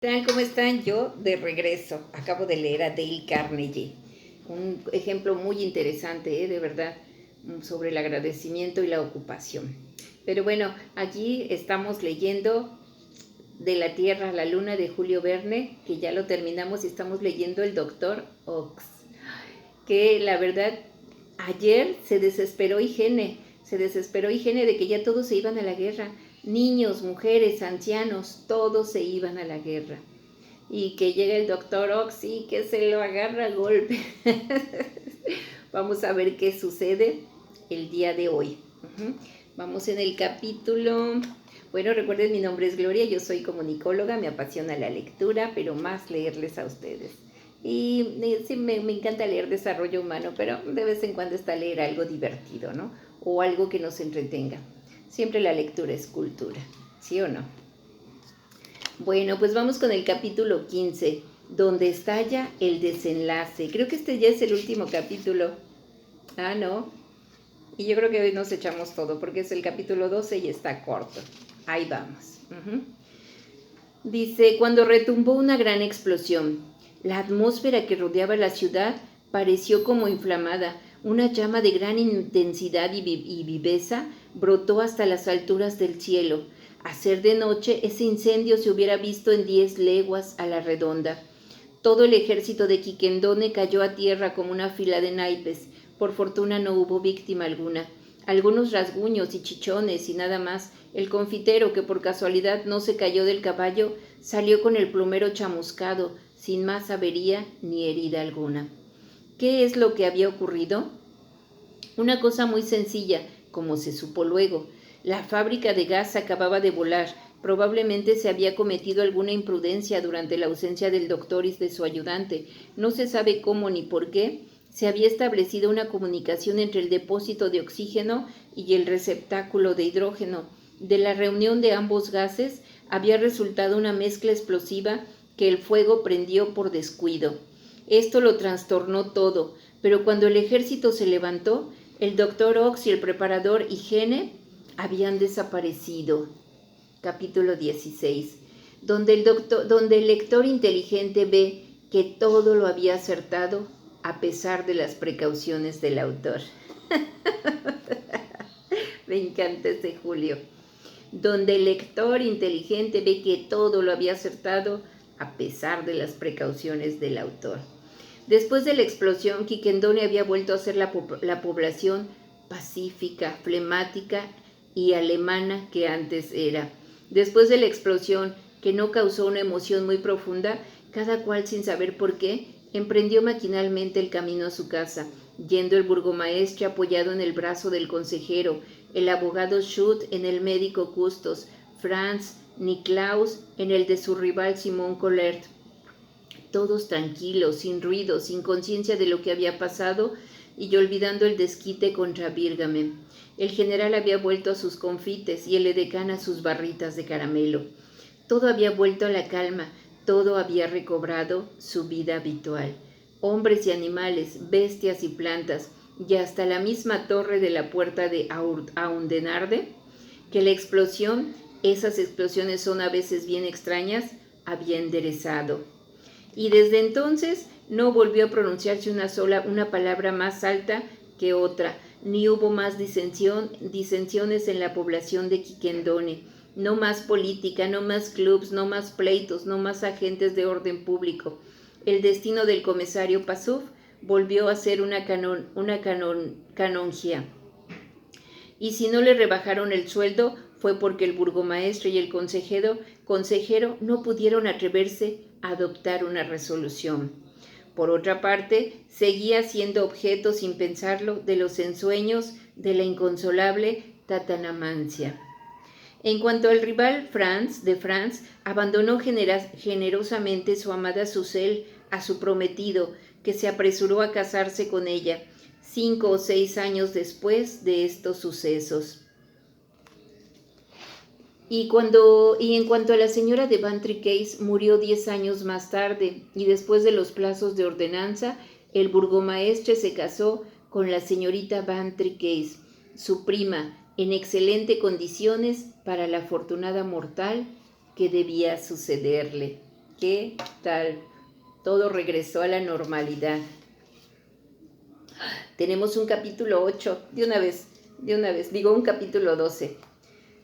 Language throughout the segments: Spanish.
¿Tal? ¿Cómo están? Yo de regreso. Acabo de leer a Dale Carnegie. Un ejemplo muy interesante, de verdad, sobre el agradecimiento y la ocupación. Pero bueno, aquí estamos leyendo De la Tierra a la Luna de Julio Verne, que ya lo terminamos y estamos leyendo El Doctor Ox, que la verdad ayer se desesperó Higiene de que ya todos se iban a la guerra. Niños, mujeres, ancianos, todos se iban a la guerra. Y que llega el doctor Ox y que se lo agarra a golpe. Vamos a ver qué sucede el día de hoy. Vamos en el capítulo. Bueno, recuerden, mi nombre es Gloria, yo soy comunicóloga, me apasiona la lectura, pero más leerles a ustedes. Y sí, me encanta leer desarrollo humano, pero de vez en cuando está leer algo divertido, ¿no? O algo que nos entretenga. Siempre la lectura es cultura, ¿sí o no? Bueno, pues vamos con el capítulo 15, donde estalla el desenlace. Creo que este ya es el último capítulo. Ah, no. Y yo creo que hoy nos echamos todo, porque es el capítulo 12 y está corto. Ahí vamos. Dice, cuando retumbó una gran explosión, la atmósfera que rodeaba la ciudad pareció como inflamada. Una llama de gran intensidad y viveza brotó hasta las alturas del cielo. A ser de noche, ese incendio se hubiera visto en 10 leguas a la redonda. Todo el ejército de Quiquendone cayó a tierra como una fila de naipes. Por fortuna no hubo víctima alguna. Algunos rasguños y chichones y nada más. El confitero, que por casualidad no se cayó del caballo, salió con el plumero chamuscado, sin más avería ni herida alguna. ¿Qué es lo que había ocurrido? Una cosa muy sencilla, como se supo luego. La fábrica de gas acababa de volar. Probablemente se había cometido alguna imprudencia durante la ausencia del doctor y de su ayudante. No se sabe cómo ni por qué. Se había establecido una comunicación entre el depósito de oxígeno y el receptáculo de hidrógeno. De la reunión de ambos gases había resultado una mezcla explosiva que el fuego prendió por descuido. Esto lo trastornó todo, pero cuando el ejército se levantó, el doctor Ox y el preparador Higiene habían desaparecido. Capítulo 16, donde el lector inteligente ve que todo lo había acertado a pesar de las precauciones del autor. Me encanta ese Julio. Donde el lector inteligente ve que todo lo había acertado a pesar de las precauciones del autor. Después de la explosión, Quiquendone había vuelto a ser la población pacífica, flemática y alemana que antes era. Después de la explosión, que no causó una emoción muy profunda, cada cual sin saber por qué, emprendió maquinalmente el camino a su casa, yendo el burgomaestre apoyado en el brazo del consejero, el abogado Schutt en el médico Custos, Franz Niklaus en el de su rival Simón Collert. Todos tranquilos, sin ruido, sin conciencia de lo que había pasado y olvidando el desquite contra Virgamen. El general había vuelto a sus confites y el edecán a sus barritas de caramelo. Todo había vuelto a la calma, todo había recobrado su vida habitual. Hombres y animales, bestias y plantas, y hasta la misma torre de la puerta de Aundenarde, que la explosión, esas explosiones son a veces bien extrañas, había enderezado. Y desde entonces no volvió a pronunciarse una palabra más alta que otra, ni hubo más disensiones en la población de Quiquendone, no más política, no más clubs, no más pleitos, no más agentes de orden público. El destino del comisario Pasuf volvió a ser una canonjía. Y si no le rebajaron el sueldo, fue porque el burgomaestre y el consejero no pudieron atreverse a adoptar una resolución. Por otra parte, seguía siendo objeto, sin pensarlo, de los ensueños de la inconsolable Tatanamancia. En cuanto al rival Franz, abandonó generosamente su amada Susel a su prometido, que se apresuró a casarse con ella 5 o 6 años después de estos sucesos. Y en cuanto a la señora de Bantry Case, murió 10 años más tarde, y después de los plazos de ordenanza, el burgomaestre se casó con la señorita Bantry Case, su prima, en excelentes condiciones para la afortunada mortal que debía sucederle. ¿Qué tal? Todo regresó a la normalidad. Tenemos un capítulo 8, de una vez, digo un capítulo 12.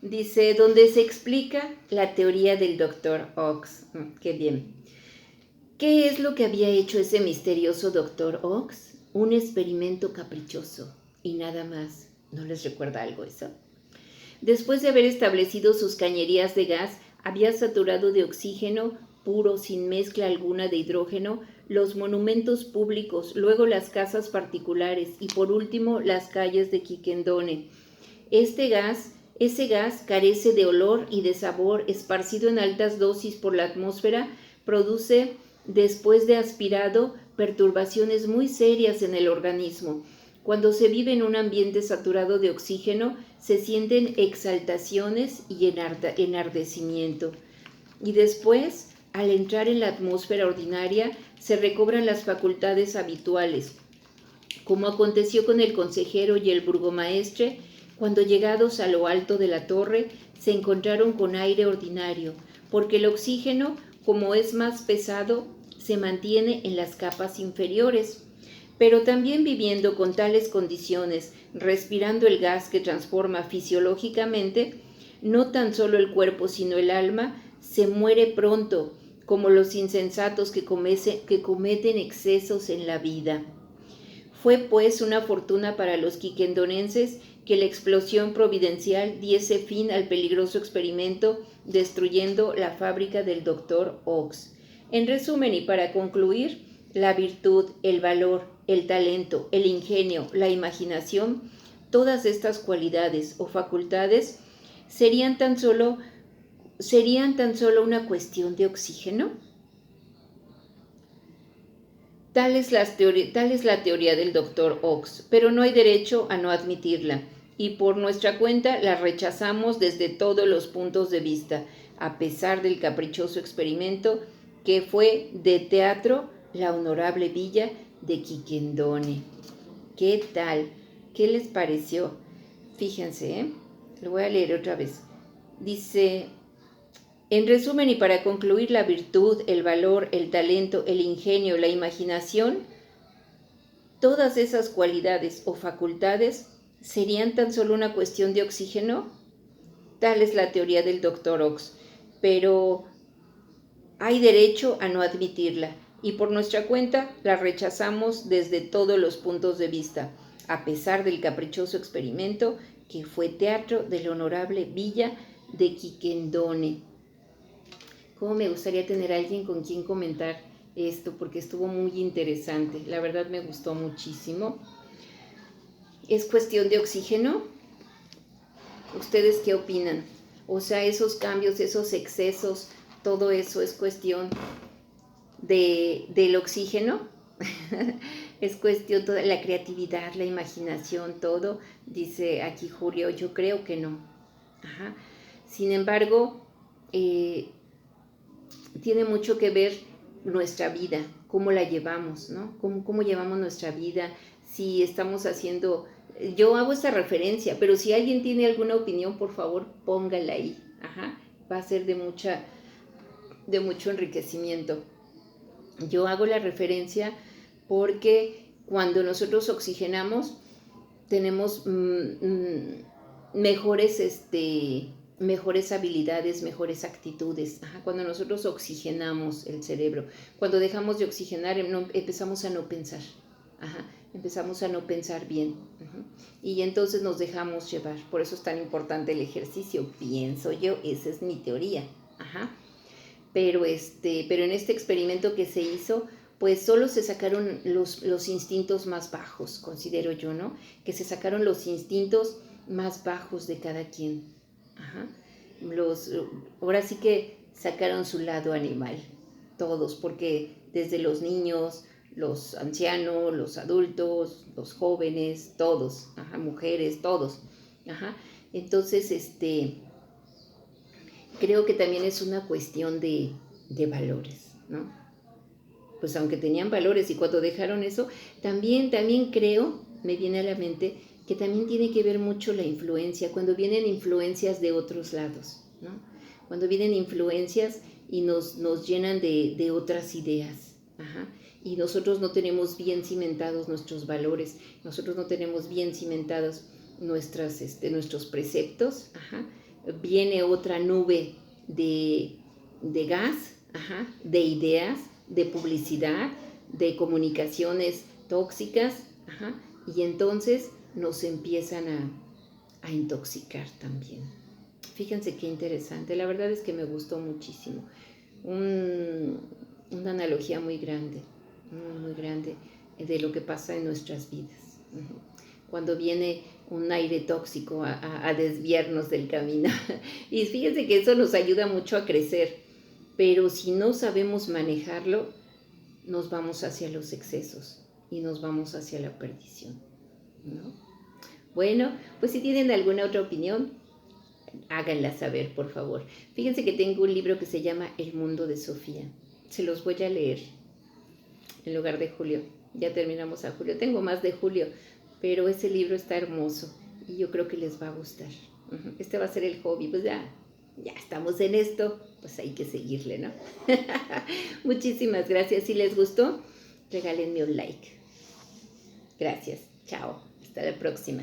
Dice, donde se explica la teoría del Dr. Ox. Qué bien. ¿Qué es lo que había hecho ese misterioso Dr. Ox? Un experimento caprichoso y nada más. ¿No les recuerda algo eso? Después de haber establecido sus cañerías de gas, había saturado de oxígeno puro, sin mezcla alguna de hidrógeno, los monumentos públicos, luego las casas particulares y por último las calles de Quiquendone. Ese gas carece de olor y de sabor, esparcido en altas dosis por la atmósfera, produce, después de aspirado, perturbaciones muy serias en el organismo. Cuando se vive en un ambiente saturado de oxígeno, se sienten exaltaciones y enardecimiento. Y después, al entrar en la atmósfera ordinaria, se recobran las facultades habituales, como aconteció con el consejero y el burgomaestre, cuando llegados a lo alto de la torre, se encontraron con aire ordinario, porque el oxígeno, como es más pesado, se mantiene en las capas inferiores. Pero también viviendo con tales condiciones, respirando el gas que transforma fisiológicamente, no tan solo el cuerpo sino el alma, se muere pronto, como los insensatos que cometen excesos en la vida. Fue pues una fortuna para los quiquendonenses que la explosión providencial diese fin al peligroso experimento, destruyendo la fábrica del Dr. Ox. En resumen y para concluir, la virtud, el valor, el talento, el ingenio, la imaginación, todas estas cualidades o facultades serían tan solo una cuestión de oxígeno. Tal es la teoría del Dr. Ox, pero no hay derecho a no admitirla, y por nuestra cuenta la rechazamos desde todos los puntos de vista, a pesar del caprichoso experimento que fue de teatro la honorable villa de Quiquendone. ¿Qué tal? ¿Qué les pareció? Fíjense, lo voy a leer otra vez. Dice, en resumen y para concluir, la virtud, el valor, el talento, el ingenio, la imaginación, todas esas cualidades o facultades serían tan solo una cuestión de oxígeno. Tal es la teoría del Dr. Ox, pero hay derecho a no admitirla, y por nuestra cuenta la rechazamos desde todos los puntos de vista, a pesar del caprichoso experimento que fue teatro de la honorable villa de Quiquendone. Cómo me gustaría tener a alguien con quien comentar esto, porque estuvo muy interesante. La verdad me gustó muchísimo. ¿Es cuestión de oxígeno? ¿Ustedes qué opinan? O sea, esos cambios, esos excesos, todo eso es cuestión del oxígeno. Es cuestión toda la creatividad, la imaginación, todo. Dice aquí Julio, yo creo que no. Ajá. Sin embargo, tiene mucho que ver nuestra vida, cómo la llevamos, ¿no? Cómo llevamos nuestra vida, si estamos haciendo... Yo hago esta referencia, pero si alguien tiene alguna opinión, por favor, póngala ahí. Ajá. Va a ser de mucho enriquecimiento. Yo hago la referencia porque cuando nosotros oxigenamos, tenemos mejores habilidades, mejores actitudes. Ajá, cuando nosotros oxigenamos el cerebro, cuando dejamos de oxigenar, empezamos a no pensar. Ajá, empezamos a no pensar bien. Y entonces nos dejamos llevar. Por eso es tan importante el ejercicio, pienso yo, esa es mi teoría. Ajá. Pero en este experimento que se hizo, pues solo se sacaron los instintos más bajos, considero yo, ¿no? Que se sacaron los instintos más bajos de cada quien. Ajá. Ahora sí que sacaron su lado animal, todos, porque desde los niños, los ancianos, los adultos, los jóvenes, todos, ajá, mujeres, todos. Ajá. Entonces, creo que también es una cuestión de valores, ¿no? Pues aunque tenían valores y cuando dejaron eso, también creo, me viene a la mente, que también tiene que ver mucho la influencia, cuando vienen influencias de otros lados, ¿no? Cuando vienen influencias y nos llenan de otras ideas. Ajá. Y nosotros no tenemos bien cimentados nuestros valores, nosotros no tenemos bien cimentados nuestros preceptos. Ajá. Viene otra nube de gas, ajá, de ideas, de publicidad, de comunicaciones tóxicas, ajá, y entonces nos empiezan a intoxicar también. Fíjense qué interesante, la verdad es que me gustó muchísimo. Una analogía muy grande, muy grande de lo que pasa en nuestras vidas. Cuando viene un aire tóxico a desviarnos del camino. Y fíjense que eso nos ayuda mucho a crecer, pero si no sabemos manejarlo, nos vamos hacia los excesos y nos vamos hacia la perdición, ¿no? Bueno, pues si tienen alguna otra opinión, háganla saber, por favor. Fíjense que tengo un libro que se llama El mundo de Sofía. Se los voy a leer en lugar de Julio. Ya terminamos a Julio. Tengo más de Julio, pero ese libro está hermoso y yo creo que les va a gustar. Este va a ser el hobby. Pues ya estamos en esto, pues hay que seguirle, ¿no? Muchísimas gracias. Si les gustó, regálenme un like. Gracias. Chao. Hasta la próxima.